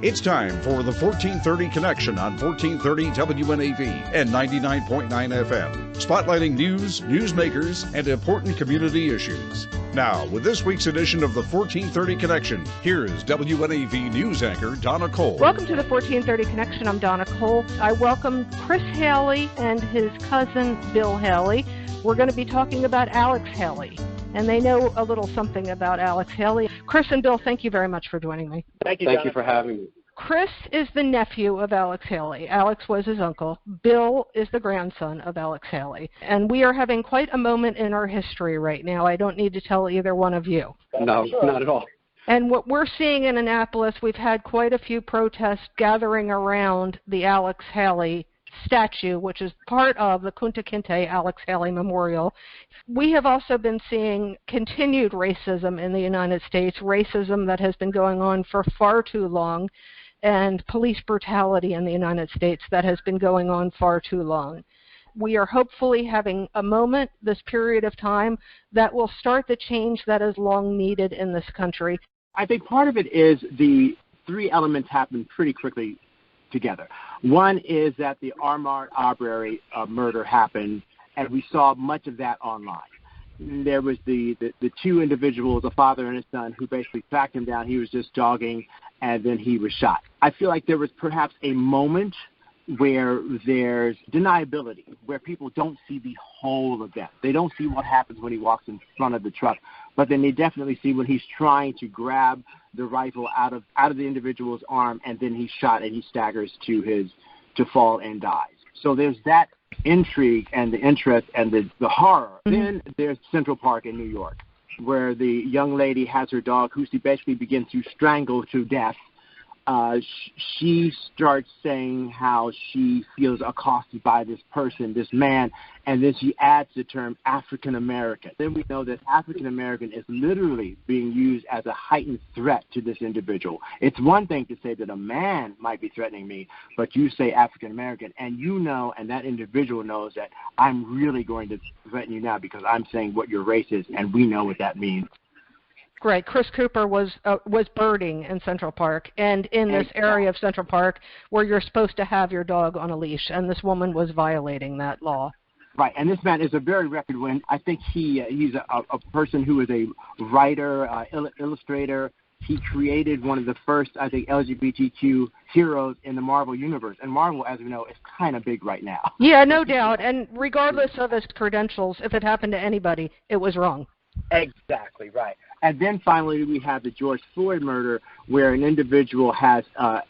It's time for the 1430 Connection on 1430 WNAV and 99.9 FM, spotlighting news, newsmakers, and important community issues. Now, with this week's edition of the 1430 Connection, here is WNAV news anchor Donna Cole. Welcome to the 1430 Connection. I'm Donna Cole. I welcome Chris Haley and his cousin Bill Haley. We're going to be talking about Alex Haley, and they know a little something about Alex Haley. Chris and Bill, thank you very much for joining me. Thank you for having me. Chris is the nephew of Alex Haley. Alex was his uncle. Bill is the grandson of Alex Haley. And we are having quite a moment in our history right now. I don't need to tell either one of you. No, not at all. And what we're seeing in Annapolis, we've had quite a few protests gathering around the Alex Haley statue, which is part of the Kunta Kinte Alex Haley Memorial. We have also been seeing continued racism in the United States, racism that has been going on for far too long, and police brutality in the United States that has been going on far too long. We are hopefully having a moment, this period of time, that will start the change that is long needed in this country. I think part of it is the three elements happen pretty quickly together. One is that the Armand Arbery murder happened, and we saw much of that online. There was the two individuals, a father and a son, who basically tracked him down. He was just jogging, and then he was shot. I feel like there was perhaps a moment where there's deniability, where people don't see the whole event. They don't see what happens when he walks in front of the truck, but then they definitely see when he's trying to grab the rifle out of the individual's arm, and then he's shot and he staggers to fall and dies. So there's that intrigue and the interest and the horror. Mm-hmm. Then there's Central Park in New York, where the young lady has her dog, who she basically begins to strangle to death. She starts saying how she feels accosted by this person, this man, and then she adds the term African American. Then we know that African American is literally being used as a heightened threat to this individual. It's one thing to say that a man might be threatening me, but you say African American, and you know, and that individual knows that I'm really going to threaten you now because I'm saying what your race is, and we know what that means. Right. Chris Cooper was birding in Central Park, and in this area of Central Park where you're supposed to have your dog on a leash, and this woman was violating that law. Right, and this man is a very record win. I think he's a person who is a writer, illustrator. He created one of the first, I think, LGBTQ heroes in the Marvel universe. And Marvel, as we know, is kind of big right now. Yeah, no doubt. And regardless of his credentials, if it happened to anybody, it was wrong. Exactly, right. And then finally we have the George Floyd murder, where an individual has a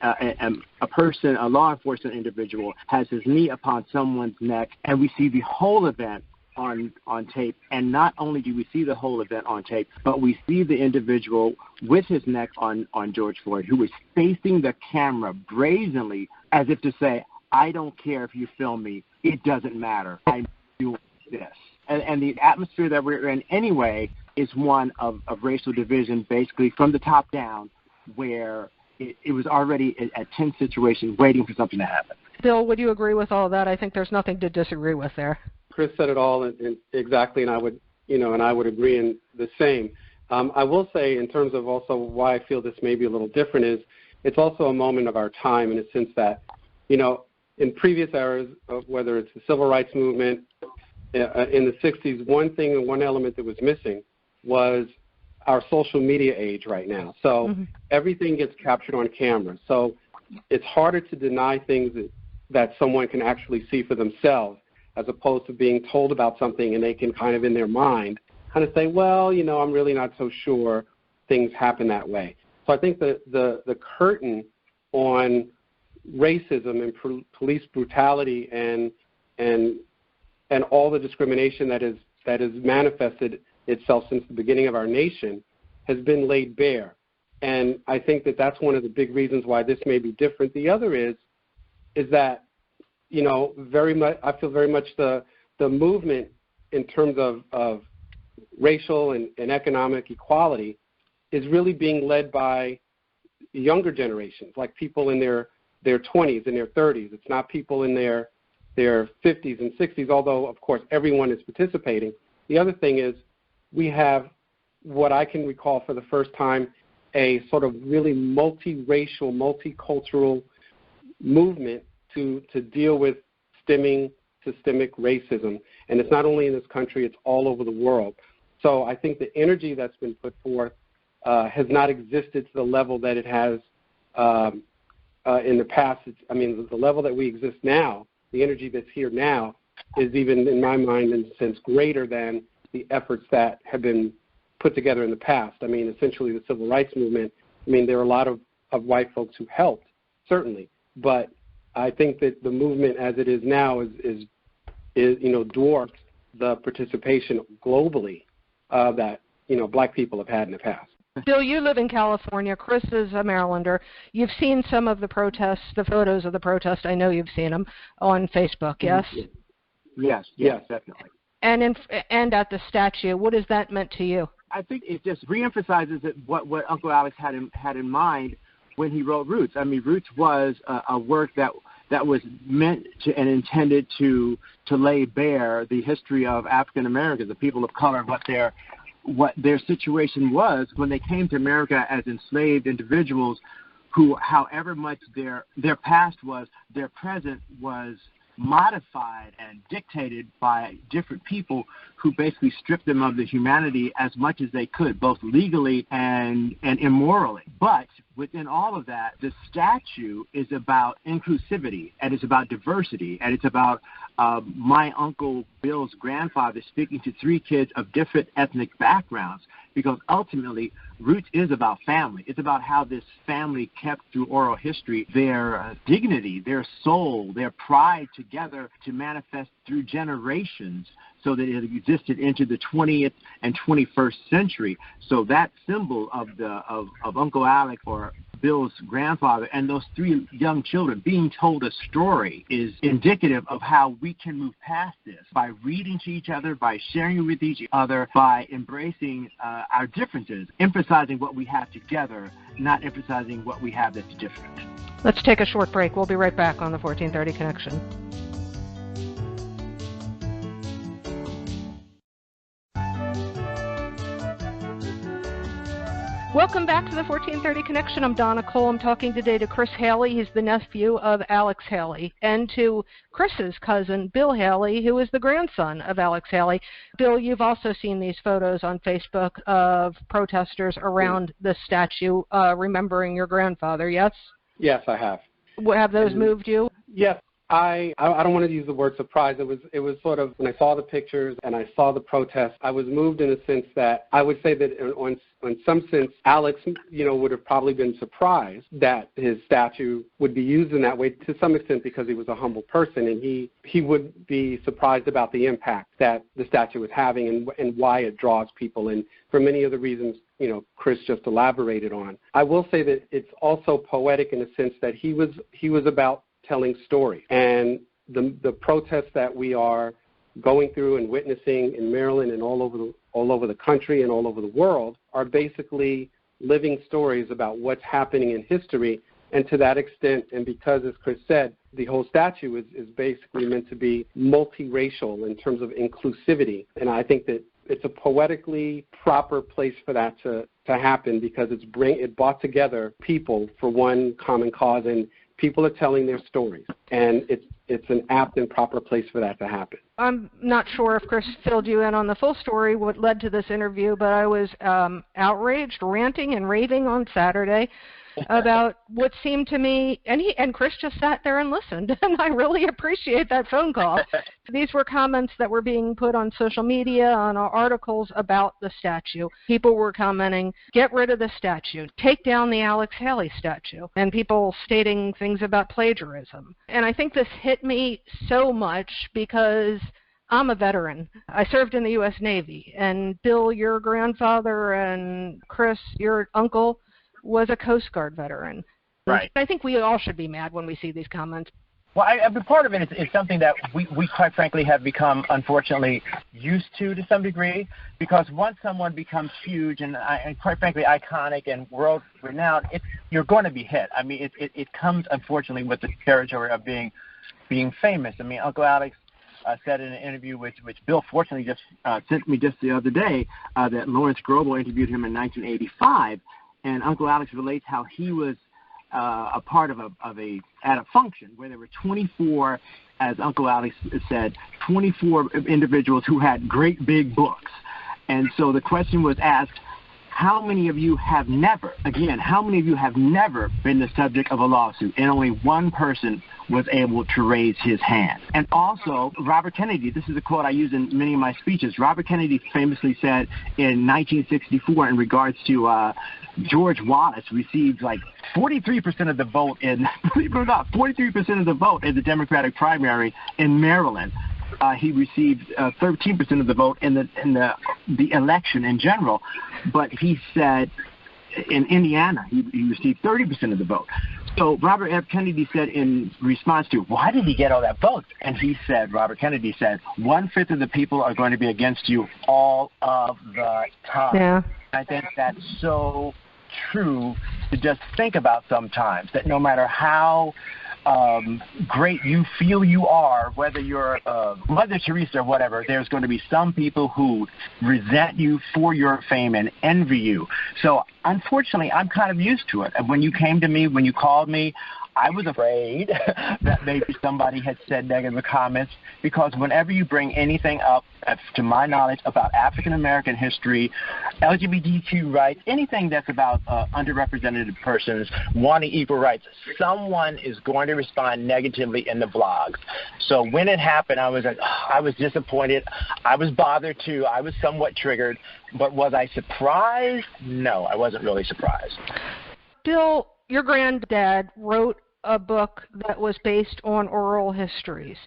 law enforcement individual has his knee upon someone's neck, and we see the whole event on tape. And not only do we see the whole event on tape, but we see the individual with his neck on George Floyd, who is facing the camera brazenly, as if to say, I don't care if you film me. It doesn't matter. I'm doing this. And the atmosphere that we're in anyway is one of racial division, basically from the top down, where it was already a tense situation waiting for something to happen. Bill, would you agree with all of that? I think there's nothing to disagree with there. Chris said it all exactly, and I would agree in the same. I will say, in terms of also why I feel this may be a little different, is it's also a moment of our time in a sense that, in previous eras, of whether it's the civil rights movement, in the 60s, one element that was missing was our social media age right now. So everything gets captured on camera. So it's harder to deny things that someone can actually see for themselves, as opposed to being told about something and they can kind of in their mind kind of say, well, I'm really not so sure things happen that way. So I think the curtain on racism and police brutality and all the discrimination that has manifested itself since the beginning of our nation has been laid bare. And I think that that's one of the big reasons why this may be different. The other is that, very much, I feel very much the movement in terms of racial and economic equality is really being led by younger generations, like people in their 20s and their 30s. It's not people in their 50s and 60s, although, of course, everyone is participating. The other thing is we have what I can recall for the first time a sort of really multiracial, multicultural movement to deal with stemming systemic racism. And it's not only in this country, it's all over the world. So I think the energy that's been put forth has not existed to the level that it has in the past. The level that we exist now, the energy that's here now, is even, in my mind, in a sense, greater than the efforts that have been put together in the past. I mean, essentially the civil rights movement, there are a lot of white folks who helped, certainly. But I think that the movement as it is now is dwarfs the participation globally that, black people have had in the past. Bill, you live in California. Chris is a Marylander. You've seen some of the protests, the photos of the protest. I know you've seen them on Facebook, yes? Yes, definitely. And at the statue, what has that meant to you? I think it just reemphasizes what Uncle Alex had in mind when he wrote Roots. Roots was a work that was meant to and intended to lay bare the history of African Americans, the people of color, what their situation was when they came to America as enslaved individuals who, however much their past was, their present was modified and dictated by different people who basically stripped them of the humanity as much as they could, both legally and immorally. But within all of that, the statue is about inclusivity, and it's about diversity, and it's about my Uncle Bill's grandfather speaking to 3 kids of different ethnic backgrounds, because ultimately Roots is about family. It's about how this family kept through oral history their dignity, their soul, their pride together to manifest through generations so that it existed into the 20th and 21st century. So that symbol of Uncle Alec or Bill's grandfather and those 3 young children being told a story is indicative of how we can move past this by reading to each other, by sharing with each other, by embracing our differences, emphasizing what we have together, not emphasizing what we have that's different. Let's take a short break. We'll be right back on the 1430 Connection. Welcome back to the 1430 Connection. I'm Donna Cole. I'm talking today to Chris Haley. He's the nephew of Alex Haley, and to Chris's cousin, Bill Haley, who is the grandson of Alex Haley. Bill, you've also seen these photos on Facebook of protesters around the statue remembering your grandfather, yes? Yes, I have. Have those moved you? Yes. I don't want to use the word surprise. It was sort of, when I saw the pictures and I saw the protests, I was moved in a sense that I would say that in some sense, Alex, would have probably been surprised that his statue would be used in that way to some extent because he was a humble person, and he would be surprised about the impact that the statue was having and why it draws people, and for many of the reasons Chris just elaborated on. I will say that it's also poetic in a sense that he was about telling stories, and the protests that we are going through and witnessing in Maryland and all over the country and all over the world are basically living stories about what's happening in history. And to that extent, and because, as Chris said, the whole statue is basically meant to be multiracial in terms of inclusivity, and I think that it's a poetically proper place for that to happen because it brought together people for one common cause, and people are telling their stories, and it's an apt and proper place for that to happen. I'm not sure if Chris filled you in on the full story, what led to this interview, but I was outraged, ranting and raving on Saturday about what seemed to me, and Chris just sat there and listened, and I really appreciate that phone call. These were comments that were being put on social media, on articles about the statue. People were commenting, get rid of the statue, take down the Alex Haley statue, and people stating things about plagiarism. And I think this hit me so much because I'm a veteran. I served in the U.S. Navy, and Bill, your grandfather, and Chris, your uncle, was a Coast Guard veteran. Right. I think we all should be mad when we see these comments. Well, part of it is something that we quite frankly have become, unfortunately, used to some degree, because once someone becomes huge and quite frankly iconic and world-renowned, you're going to be hit. It comes, unfortunately, with the territory of being famous. Uncle Alex said in an interview which Bill fortunately just sent me just the other day that Lawrence Grobel interviewed him in 1985, and Uncle Alex relates how he was a part of at a function where there were 24, as Uncle Alex said, 24 individuals who had great big books. And so the question was asked, how many of you have never been the subject of a lawsuit? And only one person was able to raise his hand. And also, Robert Kennedy, this is a quote I use in many of my speeches. Robert Kennedy famously said in 1964 in regards to George Wallace received like 43% of the vote believe it or not, 43% of the vote in the Democratic primary in Maryland. He received 13% of the vote in the election in general, but he said in Indiana he received 30% of the vote. So Robert F. Kennedy said in response to, why did he get all that vote? And Robert Kennedy said, 1/5 of the people are going to be against you all of the time. Yeah. I think that's so true to just think about sometimes, that no matter how great you feel you are, whether you're Mother Teresa or whatever, there's going to be some people who resent you for your fame and envy you. So unfortunately, I'm kind of used to it. And when you came to me, when you called me, I was afraid that maybe somebody had said negative comments, because whenever you bring anything up, to my knowledge, about African-American history, LGBTQ rights, anything that's about underrepresented persons wanting equal rights, someone is going to respond negatively in the blogs. So when it happened, I was disappointed. I was bothered too. I was somewhat triggered. But was I surprised? No, I wasn't really surprised. Bill, your granddad wrote a book that was based on oral histories.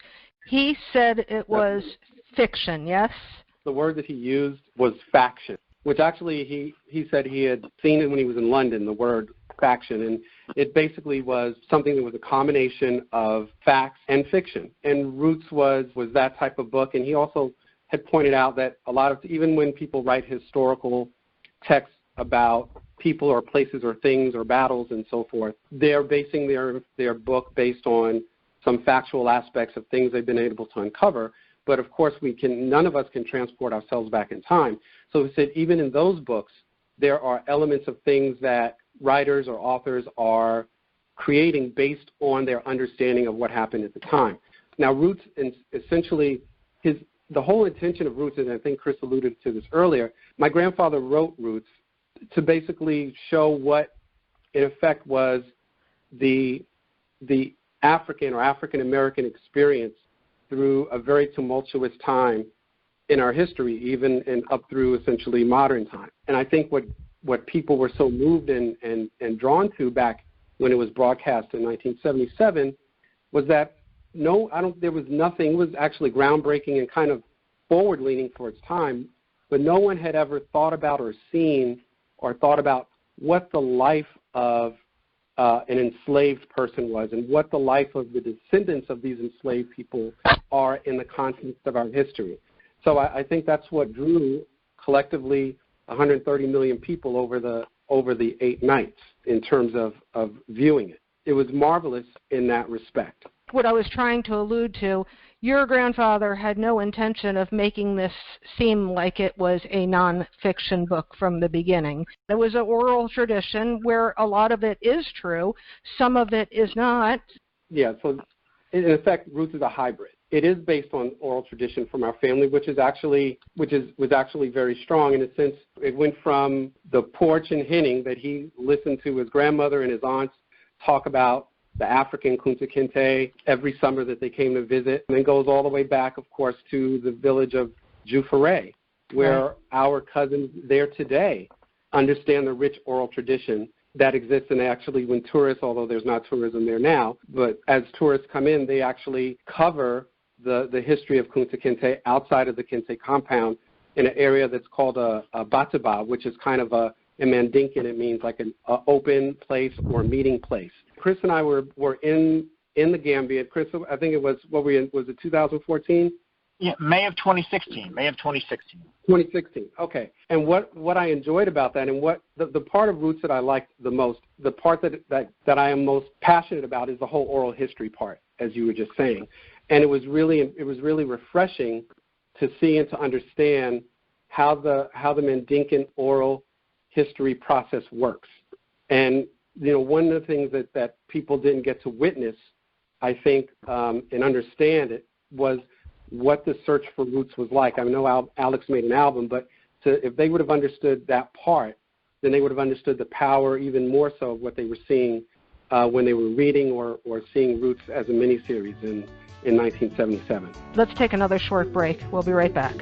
He said it was fiction, yes? The word that he used was faction, which actually he said he had seen it when he was in London, the word faction, and it basically was something that was a combination of facts and fiction. And Roots was that type of book, and he also had pointed out that a lot of, even when people write historical texts about people or places or things or battles and so forth, they're basing their book based on some factual aspects of things they've been able to uncover. But of course, none of us can transport ourselves back in time. So he said even in those books, there are elements of things that writers or authors are creating based on their understanding of what happened at the time. Now, Roots, essentially, the whole intention of Roots, and I think Chris alluded to this earlier, my grandfather wrote Roots to basically show what, in effect, was the African or African-American experience through a very tumultuous time in our history, even and up through essentially modern time. And I think what people were so moved and drawn to back when it was broadcast in 1977 was that there was nothing. It was actually groundbreaking and kind of forward-leaning for its time, but no one had ever thought about or seen or thought about what the life of an enslaved person was and what the life of the descendants of these enslaved people are in the context of our history. So I think that's what drew collectively 130 million people over the 8 nights in terms of viewing it. It was marvelous in that respect. What I was trying to allude to, your grandfather had no intention of making this seem like it was a non-fiction book from the beginning. It was an oral tradition where a lot of it is true, some of it is not. Yeah, so in effect, Roots is a hybrid. It is based on oral tradition from our family, which was actually very strong in a sense. It went from the porch and henning that he listened to his grandmother and his aunts talk about the African Kunta Kinte every summer that they came to visit, and then goes all the way back, of course, to the village of Juffure, where our cousins there today understand the rich oral tradition that exists. And actually, when tourists, although there's not tourism there now, but as tourists come in, they actually cover the history of Kunta Kinte outside of the Kinte compound in an area that's called a Bataba, which is kind of in Mandinkan, it means like an open place or meeting place. Chris and I were in the Gambia. Chris, I think it was, was it 2014? Yeah, May of 2016. 2016, okay. And what I enjoyed about that, and what the part of Roots that I liked the most, the part that I am most passionate about is the whole oral history part, as you were just saying. And it was really refreshing to see and to understand how the Mandinkan oral history process works. And, one of the things that people didn't get to witness, I think, and understand it, was what the search for roots was like. I know Alex made an album, but if they would have understood that part, then they would have understood the power even more so of what they were seeing when they were reading or seeing Roots as a miniseries in 1977. Let's take another short break. We'll be right back.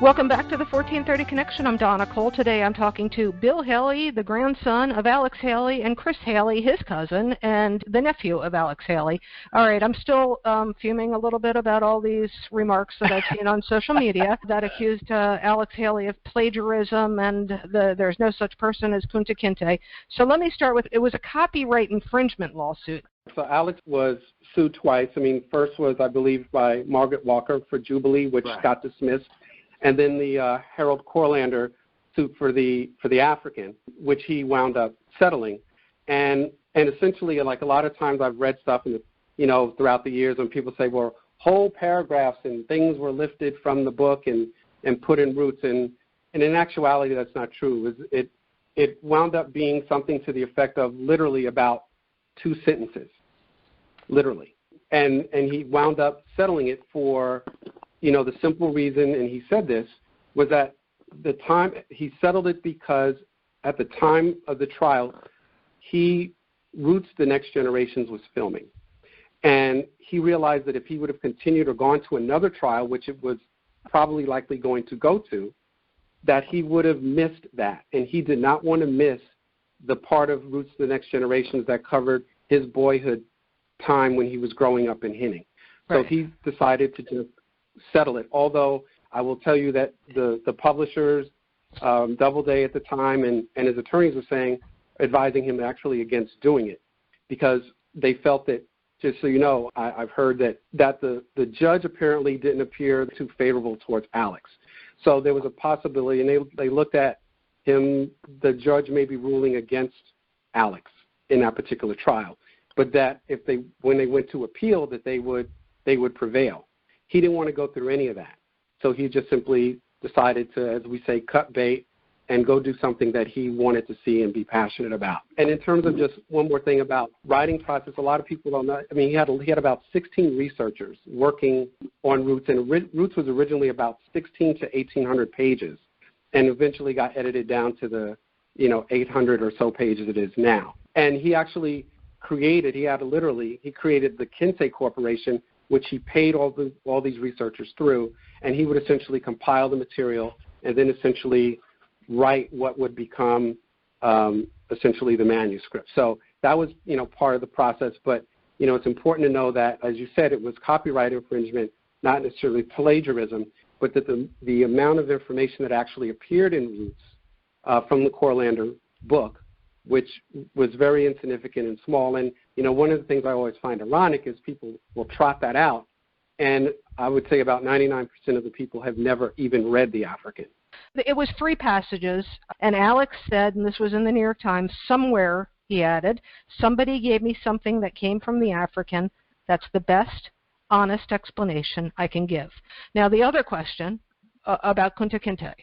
Welcome back to the 1430 Connection. I'm Donna Cole. Today I'm talking to Bill Haley, the grandson of Alex Haley, and Chris Haley, his cousin, and the nephew of Alex Haley. All right, I'm still fuming a little bit about all these remarks that I've seen on social media that accused Alex Haley of plagiarism and there's no such person as Kunta Kinte. So let me start with, it was a copyright infringement lawsuit. So Alex was sued twice. First was, I believe, by Margaret Walker for Jubilee, which got dismissed. And then the Harold Corlander suit for the African, which he wound up settling. And essentially, like a lot of times I've read stuff throughout the years when people say, well, whole paragraphs and things were lifted from the book and put in Roots. And in actuality, that's not true. It wound up being something to the effect of literally about 2 sentences, literally. And he wound up settling it for the simple reason, and he said this, was that he settled it because at the time of the trial, Roots: The Next Generations was filming. And he realized that if he would have continued or gone to another trial, which it was probably likely going to go to, that he would have missed that. And he did not want to miss the part of Roots: The Next Generations that covered his boyhood time when he was growing up in Henning. Right. So he decided to just settle it, although I will tell you that the publishers, Doubleday at the time, and his attorneys were advising him actually against doing it because they felt that, just so you know, I've heard that the judge apparently didn't appear too favorable towards Alex. So there was a possibility, and they looked at him, the judge may be ruling against Alex in that particular trial, but that when they went to appeal, that they would prevail. He didn't want to go through any of that. So he just simply decided to, as we say, cut bait and go do something that he wanted to see and be passionate about. And in terms of just one more thing about writing process, a lot of people don't know. He had about 16 researchers working on Roots, and Roots was originally about 16 to 1,800 pages and eventually got edited down to the 800 or so pages it is now. And he actually created the Kinte Corporation, which he paid all these researchers through, and he would essentially compile the material and then essentially write what would become essentially the manuscript. So that was, part of the process. But, it's important to know that, as you said, it was copyright infringement, not necessarily plagiarism, but that the amount of information that actually appeared in Roots from the Corlander book, which was very insignificant and small. And, one of the things I always find ironic is people will trot that out, and I would say about 99% of the people have never even read The African. It was 3 passages, and Alex said, and this was in the New York Times, somewhere, he added, somebody gave me something that came from The African. That's the best, honest explanation I can give. Now, the other question about Kunta Kinte.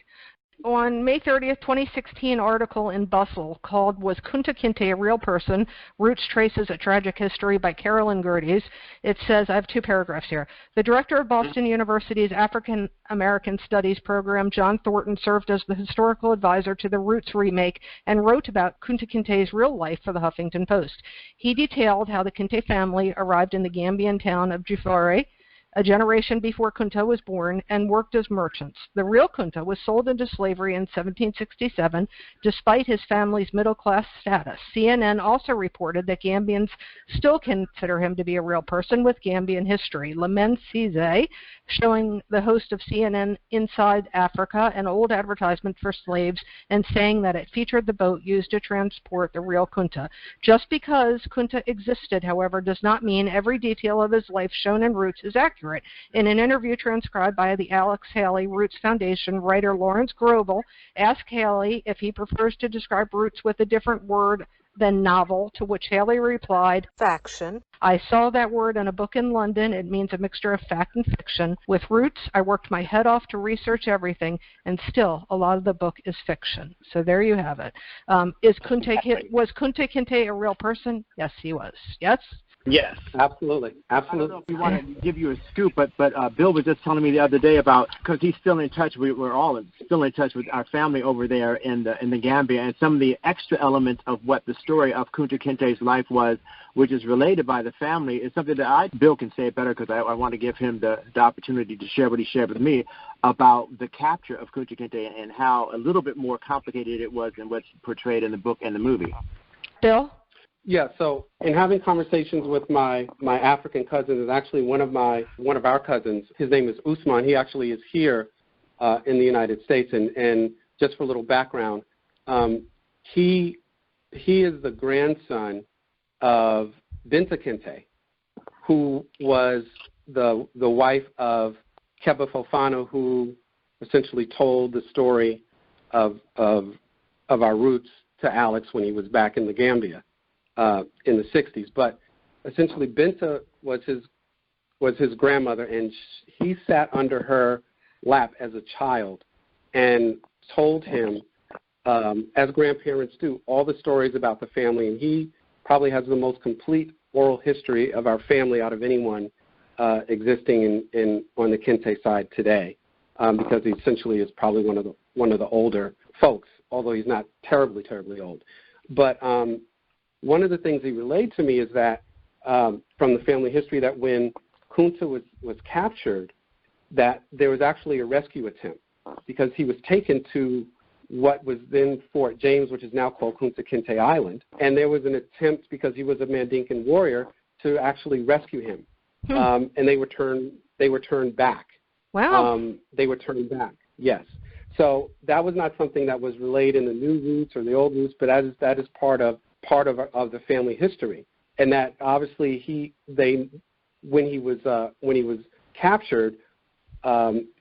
On May 30th, 2016 article in Bustle called Was Kunta Kinte a Real Person? Roots Traces a Tragic History by Carolyn Gerdes. It says, I have 2 paragraphs here. The director of Boston University's African American Studies program, John Thornton, served as the historical advisor to the Roots remake and wrote about Kunta Kinte's real life for the Huffington Post. He detailed how the Kinte family arrived in the Gambian town of Jufore a generation before Kunta was born, and worked as merchants. The real Kunta was sold into slavery in 1767, despite his family's middle-class status. CNN also reported that Gambians still consider him to be a real person with Gambian history. Lamen Cisse, showing the host of CNN Inside Africa an old advertisement for slaves and saying that it featured the boat used to transport the real Kunta. Just because Kunta existed, however, does not mean every detail of his life shown in Roots is accurate. In an interview transcribed by the Alex Haley Roots Foundation, writer Lawrence Grobel asked Haley if he prefers to describe Roots with a different word then novel, to which Haley replied, faction. I saw that word in a book in London. It means a mixture of fact and fiction. With Roots, I worked my head off to research everything, and still a lot of the book is fiction. So there you have it. Was Kunta Kinte a real person? Yes, he was. Yes? Yes, absolutely. I don't know if we want to give you a scoop, but Bill was just telling me the other day about, because he's still in touch, we're all still in touch with our family over there in the Gambia, and some of the extra elements of what the story of Kunta Kinte's life was, which is related by the family, is something that Bill can say better, because I want to give him the opportunity to share what he shared with me about the capture of Kunta Kinte and how a little bit more complicated it was than what's portrayed in the book and the movie. Bill? Yeah, so in having conversations with my African cousins, actually one of our cousins, his name is Usman. He actually is here in the United States, and just for a little background, he is the grandson of Binta Kinte, who was the wife of Keba Fofana, who essentially told the story of our roots to Alex when he was back in the Gambia. In the 60s, but essentially Binta was his grandmother, and he sat under her lap as a child and told him, as grandparents do, all the stories about the family, and he probably has the most complete oral history of our family out of anyone existing on the Kinte side today, because he essentially is probably one of the older folks, although he's not terribly old, but one of the things he relayed to me is that from the family history, that when Kunta was captured, that there was actually a rescue attempt, because he was taken to what was then Fort James, which is now called Kunta Kinte Island, and there was an attempt, because he was a Mandinkan warrior, to actually rescue him, and they were turned back. Wow. They were turned back. Yes. So that was not something that was relayed in the new roots or the old roots, but that is part of the family history, and that obviously when he was captured,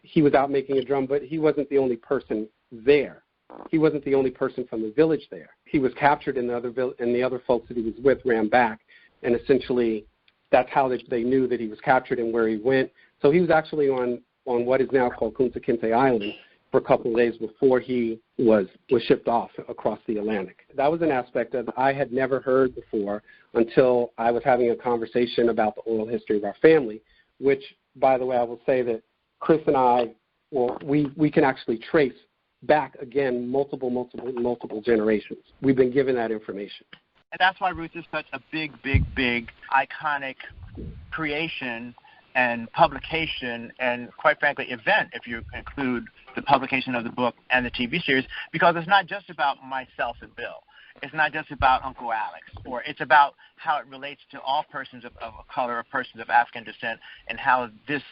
he was out making a drum, but he wasn't the only person there. He wasn't the only person from the village there. He was captured, and the other folks that he was with ran back, and essentially that's how they knew that he was captured and where he went. So he was actually on what is now called Kunta Kinte Island for a couple of days before he was shipped off across the Atlantic. That was an aspect that I had never heard before until I was having a conversation about the oral history of our family, which, by the way, I will say that Chris and I, we can actually trace back again multiple generations. We've been given that information. And that's why Roots is such a big, iconic creation and publication and, quite frankly, event, if you include the publication of the book and the TV series, because it's not just about myself and Bill. It's not just about Uncle Alex, or it's about how it relates to all persons of color or persons of African descent, and how this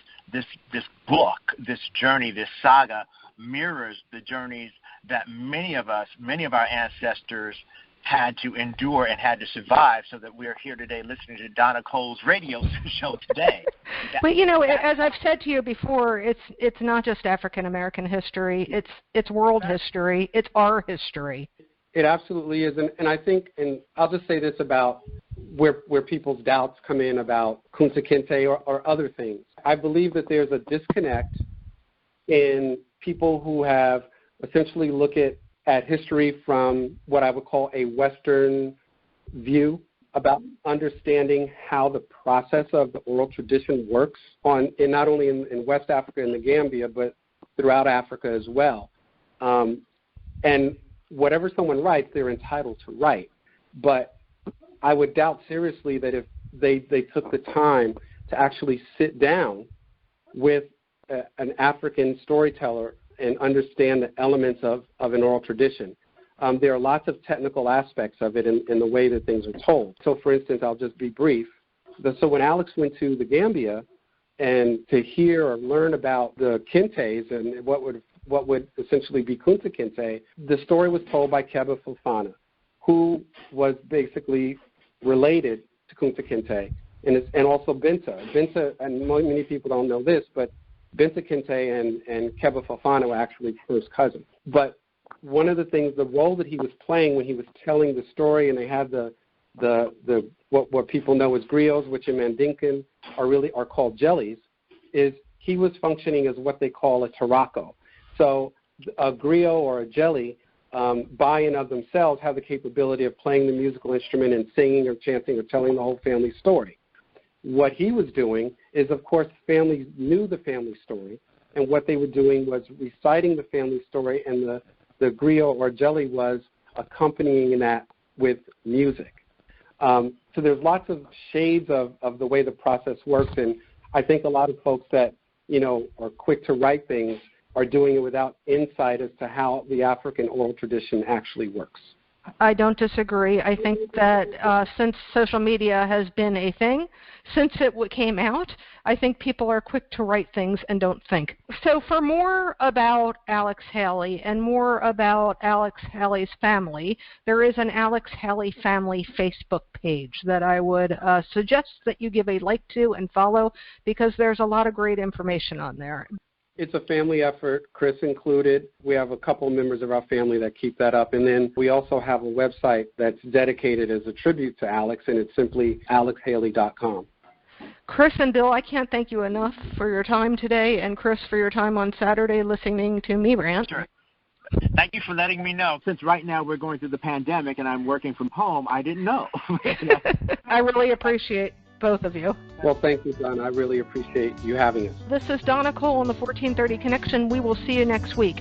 book, this journey, this saga mirrors the journeys that many of our ancestors had to endure and had to survive, so that we're here today listening to Donna Cole's radio show today. Well, as I've said to you before, it's not just African American history. It's world history. It's our history. It absolutely is, and I think, and I'll just say this about where people's doubts come in about Kunta Kinte or other things. I believe that there's a disconnect in people who have essentially looked at history from what I would call a Western view about understanding how the process of the oral tradition works not only in West Africa and the Gambia, but throughout Africa as well. And whatever someone writes, they're entitled to write. But I would doubt seriously that if they took the time to actually sit down with an African storyteller and understand the elements of an oral tradition. There are lots of technical aspects of it in the way that things are told. So, for instance, I'll just be brief. So when Alex went to the Gambia and to hear or learn about the Kintes and what would essentially be Kunta Kinte, the story was told by Keba Fofana, who was basically related to Kunta Kinte, and also Binta. Binta, and many people don't know this, but Binta Kinte and Keba Fofana were actually first cousins. But one of the things, the role that he was playing when he was telling the story, and they had the what people know as griots, which in Mandinkan are called jellies, is he was functioning as what they call a taraco. So a griot or a jelly, by and of themselves, have the capability of playing the musical instrument and singing or chanting or telling the whole family story. What he was doing is, of course, families knew the family story, and what they were doing was reciting the family story, and the griot or jelly was accompanying that with music. So there's lots of shades of the way the process works, and I think a lot of folks that, are quick to write things are doing it without insight as to how the African oral tradition actually works. I don't disagree. I think that since social media has been a thing, since it came out, I think people are quick to write things and don't think. So for more about Alex Haley and more about Alex Haley's family, there is an Alex Haley family Facebook page that I would suggest that you give a like to and follow, because there's a lot of great information on there. It's a family effort, Chris included. We have a couple members of our family that keep that up. And then we also have a website that's dedicated as a tribute to Alex, and it's simply alexhaley.com. Chris and Bill, I can't thank you enough for your time today, and Chris for your time on Saturday listening to me rant. Sure. Thank you for letting me know. Since right now we're going through the pandemic and I'm working from home, I didn't know. I really appreciate both of you. Well, thank you, Donna. I really appreciate you having us. This is Donna Cole on the 1430 Connection. We will see you next week.